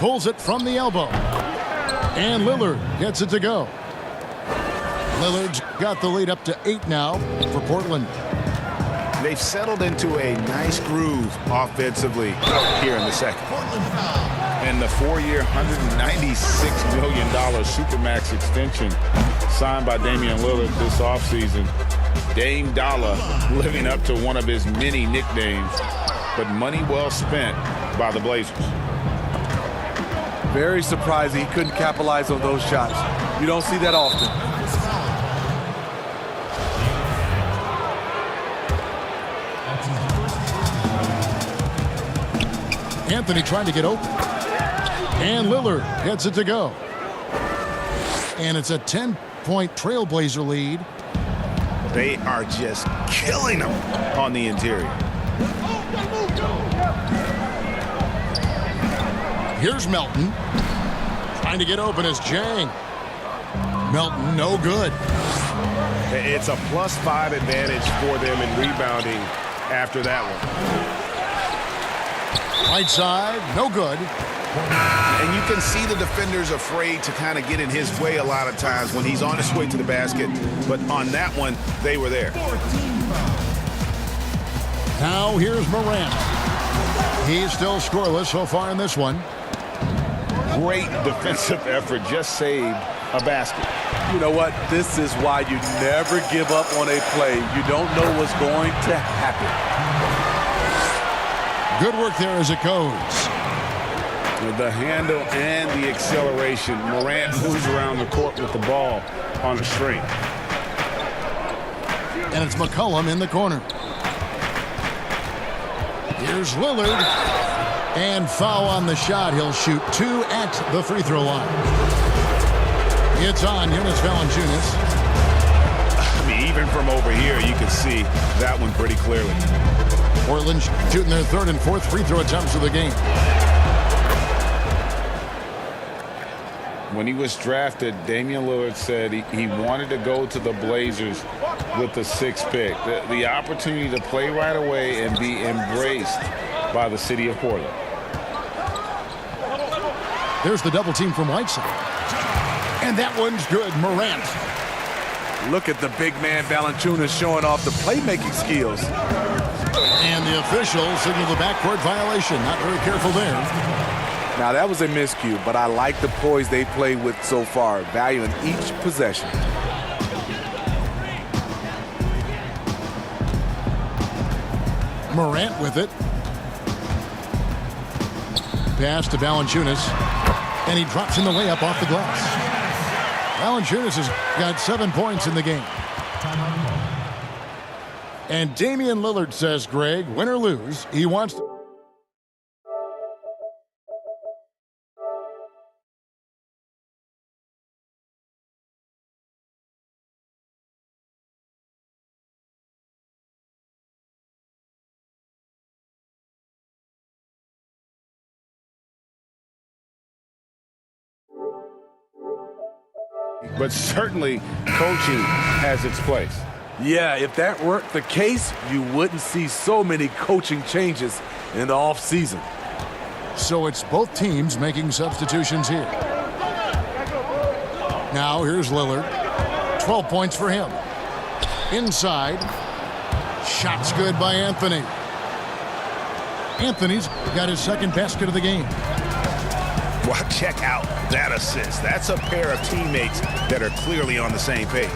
pulls it from the elbow. And Lillard gets it to go. Lillard's got the lead up to 8 now for Portland. They've settled into a nice groove offensively here in the second. And the 4-year, $196 million Supermax extension signed by Damian Lillard this offseason. Dame Dollar living up to one of his many nicknames, but money well spent by the Blazers. Very surprising he couldn't capitalize on those shots. You don't see that often. Anthony trying to get open. And Lillard gets it to go. And it's a 10-point Trailblazer lead. They are just killing them on the interior. Here's Melton. Trying to get open as Jang. Melton, no good. It's a +5 advantage for them in rebounding after that one. Right side, no good. And you can see the defenders afraid to kind of get in his way a lot of times when he's on his way to the basket. But on that one, they were there. Now here's Morant. He's still scoreless so far in this one. Great defensive effort, just saved a basket. You know what? This is why you never give up on a play. You don't know what's going to happen. Good work there as it goes. With the handle and the acceleration, Morant moves around the court with the ball on a string. And it's McCollum in the corner. Here's Lillard. And foul on the shot. He'll shoot 2 at the free throw line. It's on Jonas Valanciunas. I mean, even from over here, you can see that one pretty clearly. Portland shooting their 3rd and 4th free throw attempts of the game. When he was drafted, Damian Lillard said he wanted to go to the Blazers with the 6th pick. The opportunity to play right away and be embraced by the city of Portland. There's the double team from Whiteside. And that one's good. Morant. Look at the big man Valanciunas showing off the playmaking skills. And the official signaled the backcourt violation. Not very careful there. Now, that was a miscue, but I like the poise they played with so far, valuing each possession. Morant with it. Pass to Valanciunas. And he drops in the layup off the glass. Valanciunas has got 7 points in the game. And Damian Lillard says, Greg, win or lose, he wants to. But certainly, coaching has its place. Yeah, if that weren't the case, you wouldn't see so many coaching changes in the offseason. So it's both teams making substitutions here. Now here's Lillard. 12 points for him. Inside. Shots good by Anthony. Anthony's got his 2nd basket of the game. Well, check out that assist. That's a pair of teammates that are clearly on the same page.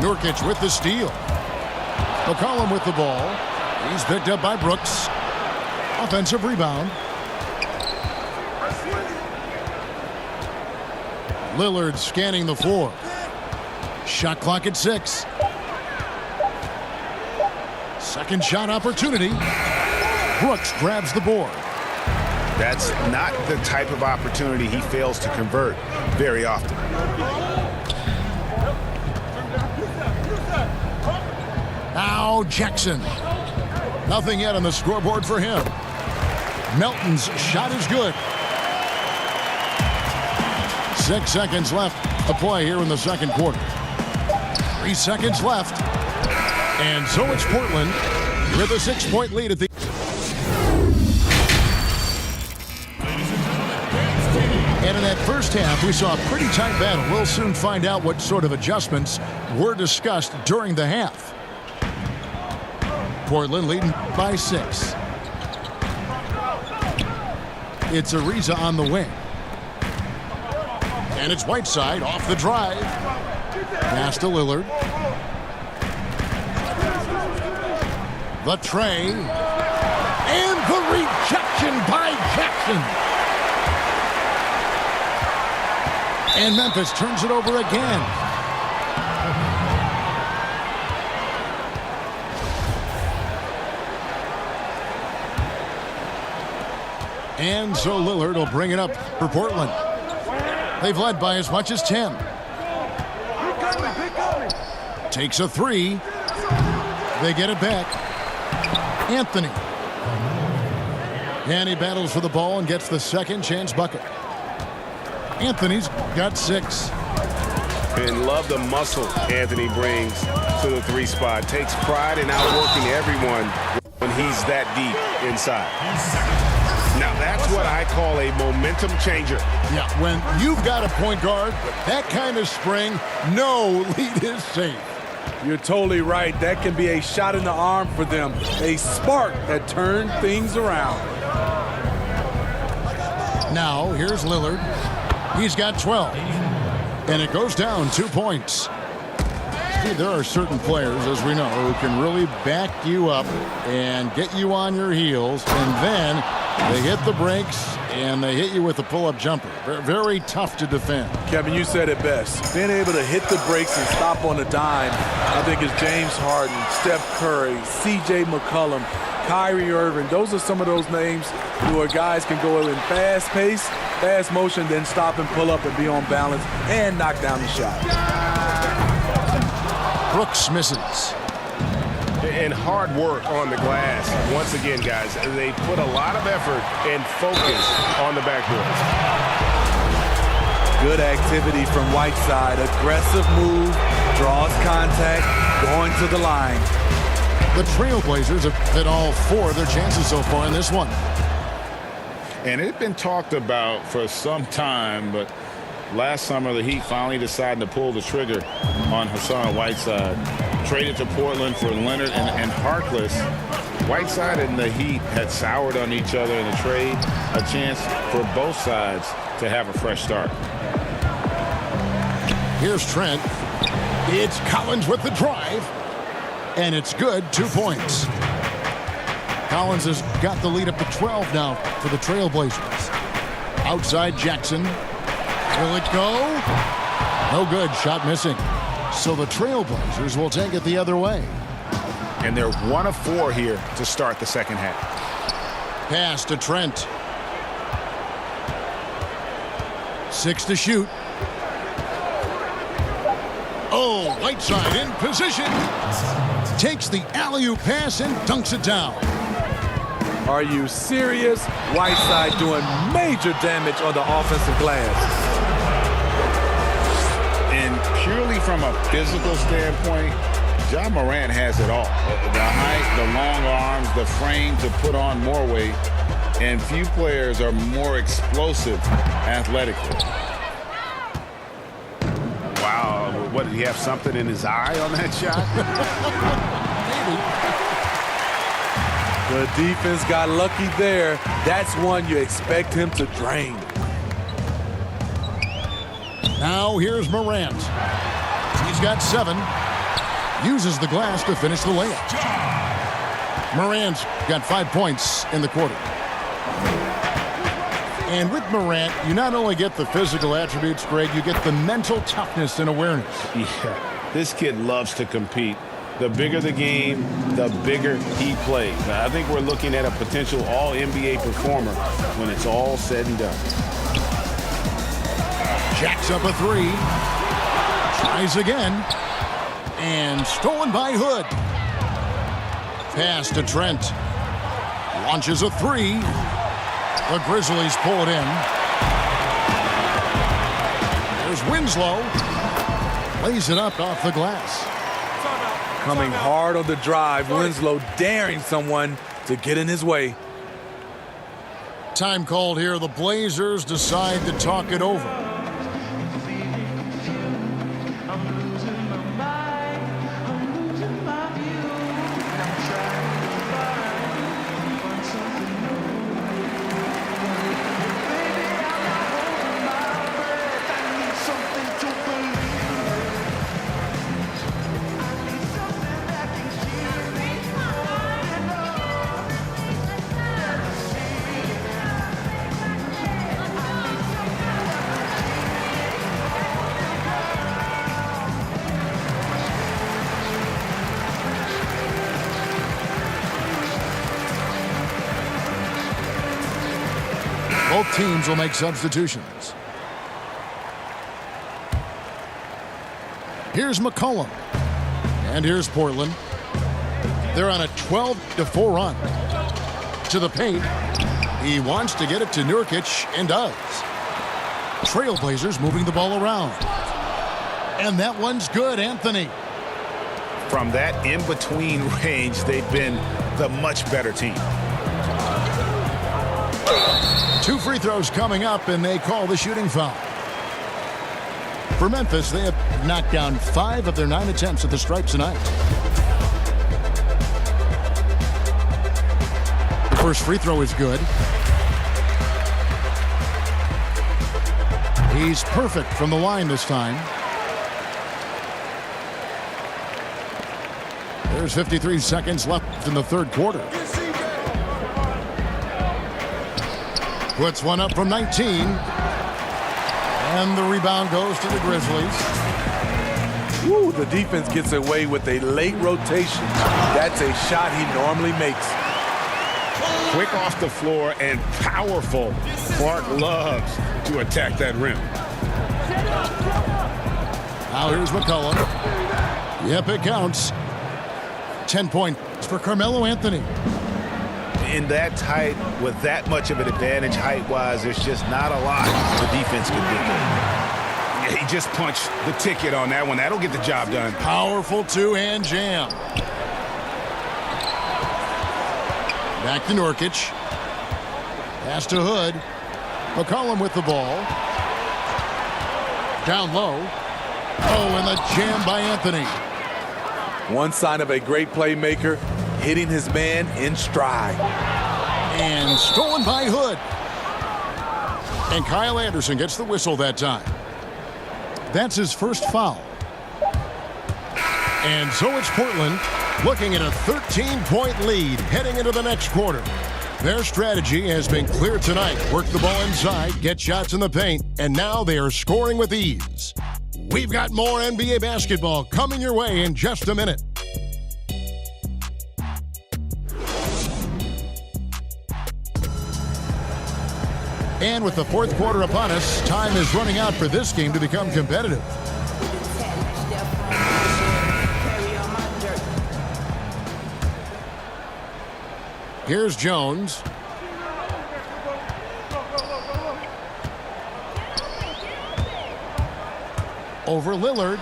Nurkic with the steal. McCollum with the ball. He's picked up by Brooks. Offensive rebound. Lillard scanning the floor. Shot clock at 6. Second shot opportunity. Brooks grabs the board. That's not the type of opportunity he fails to convert very often. Now Jackson. Nothing yet on the scoreboard for him. Melton's shot is good. 6 seconds left to play here in the second quarter. 3 seconds left. And so it's Portland with a 6-point lead at the... And in that first half, we saw a pretty tight battle. We'll soon find out what sort of adjustments were discussed during the half. Portland leading by 6. It's Ariza on the wing. And it's Whiteside off the drive. Pass to Lillard. The tray. And the rejection by Jackson. And Memphis turns it over again. And so Lillard will bring it up for Portland. They've led by as much as 10. Takes a 3. They get it back. Anthony. And he battles for the ball and gets the second chance bucket. Anthony's got 6. And love the muscle Anthony brings to the 3 spot. Takes pride in outworking everyone when he's that deep inside. Now that's what I call a momentum changer. Yeah, when you've got a point guard with that kind of spring, no lead is safe. You're totally right. That can be a shot in the arm for them. A spark that turned things around. Now, here's Lillard. He's got 12. And it goes down 2 points. See, there are certain players, as we know, who can really back you up and get you on your heels, and then they hit the brakes and they hit you with a pull-up jumper. Very tough to defend. Kevin, you said it best. Being able to hit the brakes and stop on a dime, I think is James Harden, Steph Curry, C.J. McCollum, Kyrie Irving. Those are some of those names where guys can go in fast pace, fast motion, then stop and pull up and be on balance and knock down the shot. Brooks misses. And hard work on the glass. Once again, guys, they put a lot of effort and focus on the backboard. Good activity from Whiteside. Aggressive move, draws contact, going to the line. The Trailblazers have hit all 4 of their chances so far in this one. And it's been talked about for some time, but last summer the Heat finally decided to pull the trigger on Hassan Whiteside. Traded to Portland for Leonard and Harkless. Whiteside and the Heat had soured on each other in the trade. A chance for both sides to have a fresh start. Here's Trent. It's Collins with the drive. And it's good, 2 points. Collins has got the lead up to 12 now for the Trailblazers. Outside Jackson. Will it go? No good. Shot missing. So the Trailblazers will take it the other way. And they're 1 of 4 here to start the second half. Pass to Trent. 6 to shoot. Oh, Whiteside in position. Takes the alley-oop pass and dunks it down. Are you serious? Whiteside doing major damage on the offensive glass. And purely from a physical standpoint, Ja Morant has it all. The height, the long arms, the frame to put on more weight. And few players are more explosive athletically. Wow, what, did he have something in his eye on that shot? The defense got lucky there. That's one you expect him to drain. Now here's Morant. He's got 7. Uses the glass to finish the layup. Morant's got 5 points in the quarter. And with Morant, you not only get the physical attributes, Greg, you get the mental toughness and awareness. Yeah, this kid loves to compete. The bigger the game, the bigger he plays. Now, I think we're looking at a potential all-NBA performer when it's all said and done. Jacks up a 3. Tries again. And stolen by Hood. Pass to Trent. Launches a 3. The Grizzlies pull it in. There's Winslow. Lays it up off the glass. coming hard on the drive. Winslow daring someone to get in his way. Time called here. The Blazers decide to talk it over. Both teams will make substitutions. Here's McCollum. And here's Portland. They're on a 12-4 run. To the paint. He wants to get it to Nurkic and does. Trailblazers moving the ball around. And that one's good, Anthony. From that in-between range, they've been the much better team. 2 free throws coming up, and they call the shooting foul. For Memphis, they have knocked down 5 of their 9 attempts at the stripe tonight. The first free throw is good. He's perfect from the line this time. There's 53 seconds left in the third quarter. Puts one up from 19. And the rebound goes to the Grizzlies. Woo, the defense gets away with a late rotation. That's a shot he normally makes. Quick off the floor and powerful. Clark loves to attack that rim. Now here's McCollum. Yep, it counts. 10 points for Carmelo Anthony. In that tight, with that much of an advantage height-wise, there's just not a lot the defense can do. Yeah, he just punched the ticket on that one. That'll get the job done. Powerful two-hand jam. Back to Nurkic. Pass to Hood. McCollum with the ball. Down low. Oh, and the jam by Anthony. One sign of a great playmaker, hitting his man in stride. And stolen by Hood. And Kyle Anderson gets the whistle that time. That's his first foul. And so it's Portland looking at a 13-point lead heading into the next quarter. Their strategy has been clear tonight. Work the ball inside, get shots in the paint, and now they are scoring with ease. We've got more NBA basketball coming your way in just a minute. And with the fourth quarter upon us, time is running out for this game to become competitive. Here's Jones. Over Lillard.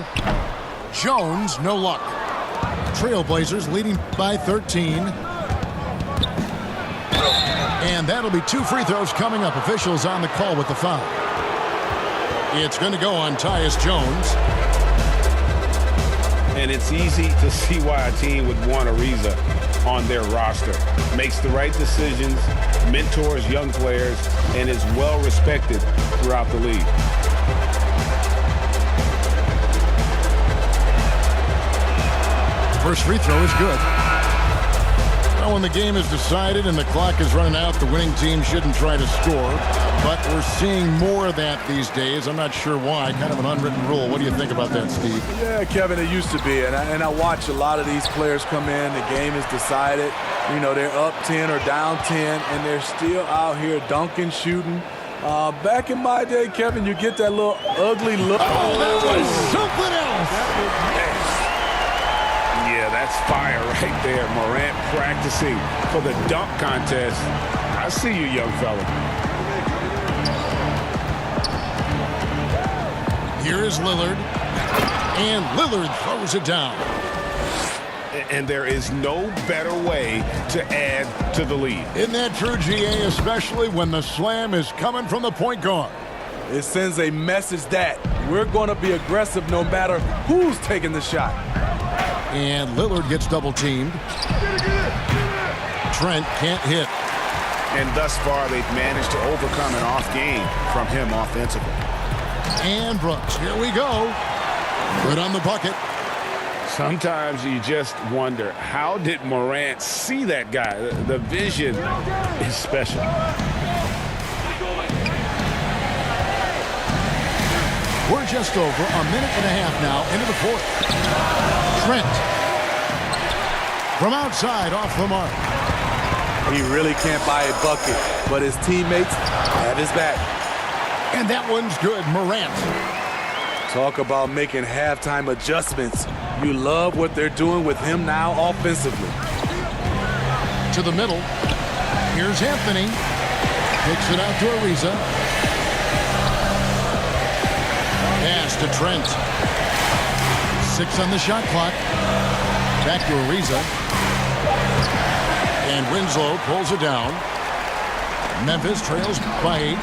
Jones, no luck. Trailblazers leading by 13. And that'll be 2 free throws coming up. Officials on the call with the foul. It's going to go on Tyus Jones. And it's easy to see why a team would want Ariza on their roster. Makes the right decisions, mentors young players, and is well respected throughout the league. First free throw is good. Well, when the game is decided and the clock is running out, the winning team shouldn't try to score. But we're seeing more of that these days. I'm not sure why. Kind of an unwritten rule. What do you think about that, Steve? Yeah, Kevin, it used to be. And I watch a lot of these players come in. The game is decided. You know, they're up 10 or down 10, and they're still out here dunking, shooting. Back in my day, Kevin, you get that little ugly look. Oh, that was something else. Yeah, that's fire right there. Morant practicing for the dunk contest. I see you, young fella. Here is Lillard. And Lillard throws it down. And there is no better way to add to the lead. Isn't that true, GA, especially when the slam is coming from the point guard? It sends a message that we're going to be aggressive no matter who's taking the shot. And Lillard gets double-teamed. Trent can't hit. And thus far, they've managed to overcome an off game from him offensively. And Brooks, here we go. Good on the bucket. Sometimes you just wonder, how did Morant see that guy? The vision is special. We're just over a minute and a half now into the fourth. Trent from outside off the mark. He really can't buy a bucket, but his teammates have his back. And that one's good, Morant. Talk about making halftime adjustments. You love what they're doing with him now offensively. To the middle. Here's Anthony. Kicks it out to Ariza. Pass to Trent. 6 on the shot clock. Back to Ariza. And Winslow pulls it down. Memphis trails by 8.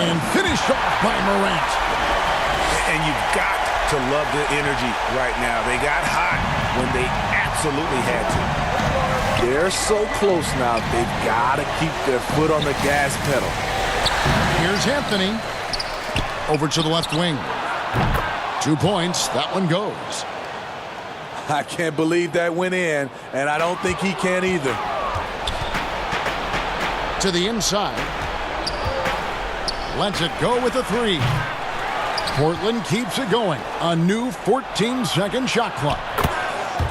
And finished off by Morant. And you've got to love the energy right now. They got hot when they absolutely had to. They're so close now. They've got to keep their foot on the gas pedal. Here's Anthony. Over to the left wing. 2 points. That one goes. I can't believe that went in, and I don't think he can either. To the inside. Lets it go with a 3. Portland keeps it going. A new 14-second shot clock.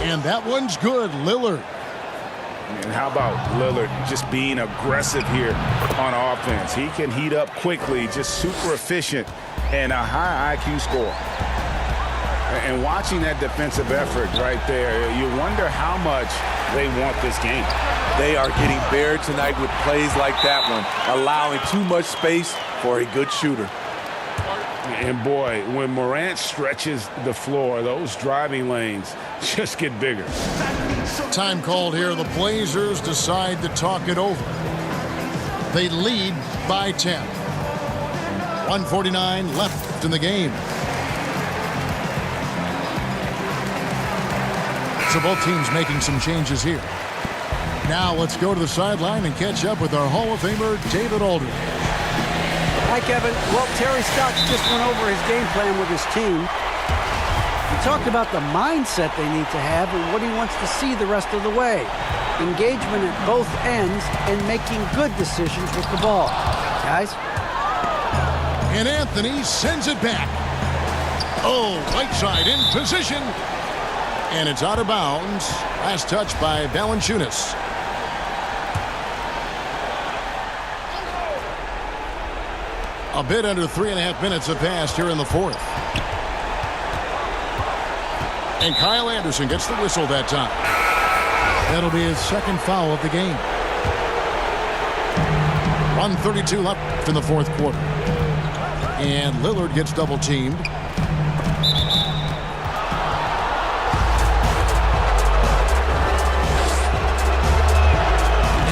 And that one's good, Lillard. And how about Lillard just being aggressive here on offense? He can heat up quickly, just super efficient, and a high IQ score. And watching that defensive effort right there, you wonder how much they want this game. They are getting buried tonight with plays like that one, allowing too much space for a good shooter. And boy, when Morant stretches the floor, those driving lanes just get bigger. Time called here. The Blazers decide to talk it over. They lead by 10. 1:49 left in the game. So both teams making some changes here. Now let's go to the sideline and catch up with our Hall of Famer, David Aldridge. Hi, Kevin. Well, Terry Stotts just went over his game plan with his team. He talked about the mindset they need to have and what he wants to see the rest of the way. Engagement at both ends and making good decisions with the ball. Guys? And Anthony sends it back. Oh, right side in position. And it's out of bounds. Last touch by Valanciunas. A bit under 3.5 minutes have passed here in the fourth. And Kyle Anderson gets the whistle that time. That'll be his second foul of the game. 1:32 left in the fourth quarter. And Lillard gets double-teamed.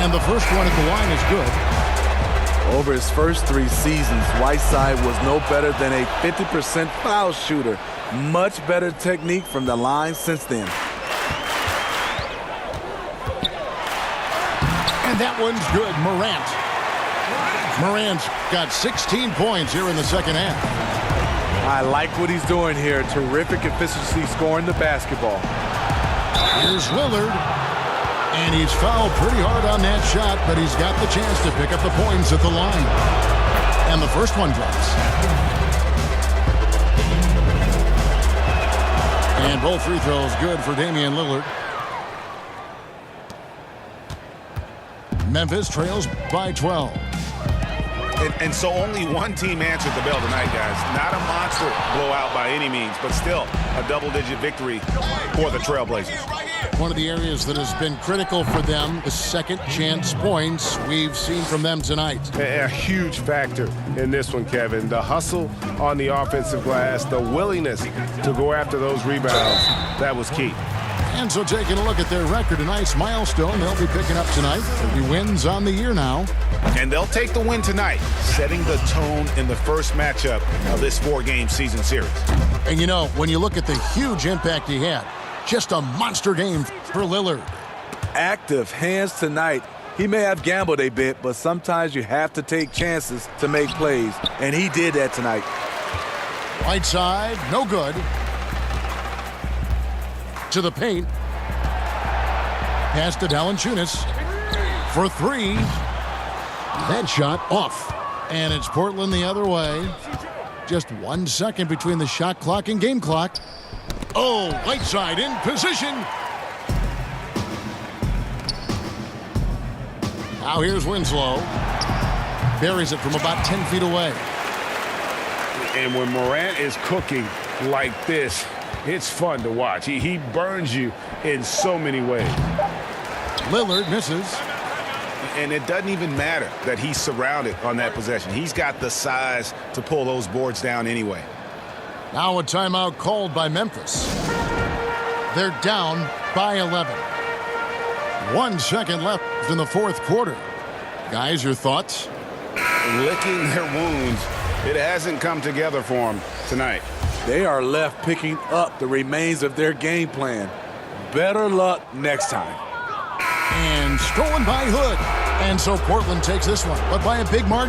And the first one at the line is good. Over his first 3 seasons, Whiteside was no better than a 50% foul shooter. Much better technique from the line since then. And that one's good, Morant. Morant's got 16 points here in the second half. I like what he's doing here. Terrific efficiency scoring the basketball. Here's Lillard. And he's fouled pretty hard on that shot, but he's got the chance to pick up the points at the line. And the first one drops. And both free throws good for Damian Lillard. Memphis trails by 12. And so only one team answered the bell tonight, guys. Not a monster blowout by any means, but still a double-digit victory for the Trailblazers. One of the areas that has been critical for them is second chance points we've seen from them tonight. A huge factor in this one, Kevin. The hustle on the offensive glass, the willingness to go after those rebounds, that was key. And so taking a look at their record, a nice milestone they'll be picking up tonight. 30 wins on the year now. And they'll take the win tonight, setting the tone in the first matchup of this 4-game season series. And you know, when you look at the huge impact he had, just a monster game for Lillard. Active hands tonight. He may have gambled a bit, but sometimes you have to take chances to make plays, and he did that tonight. Right side, no good. To the paint. Pass to Valanciunas for 3. That shot off. And it's Portland the other way. Just 1 second between the shot clock and game clock. Oh, Whiteside in position. Now here's Winslow. Buries it from about 10 feet away. And when Morant is cooking like this, it's fun to watch. He burns you in so many ways. Lillard misses. And it doesn't even matter that he's surrounded on that possession. He's got the size to pull those boards down anyway. Now a timeout called by Memphis. They're down by 11. 1 second left in the fourth quarter. Guys, your thoughts? Licking their wounds. It hasn't come together for them tonight. They are left picking up the remains of their game plan. Better luck next time. And stolen by Hood. And so Portland takes this one, but by a big margin.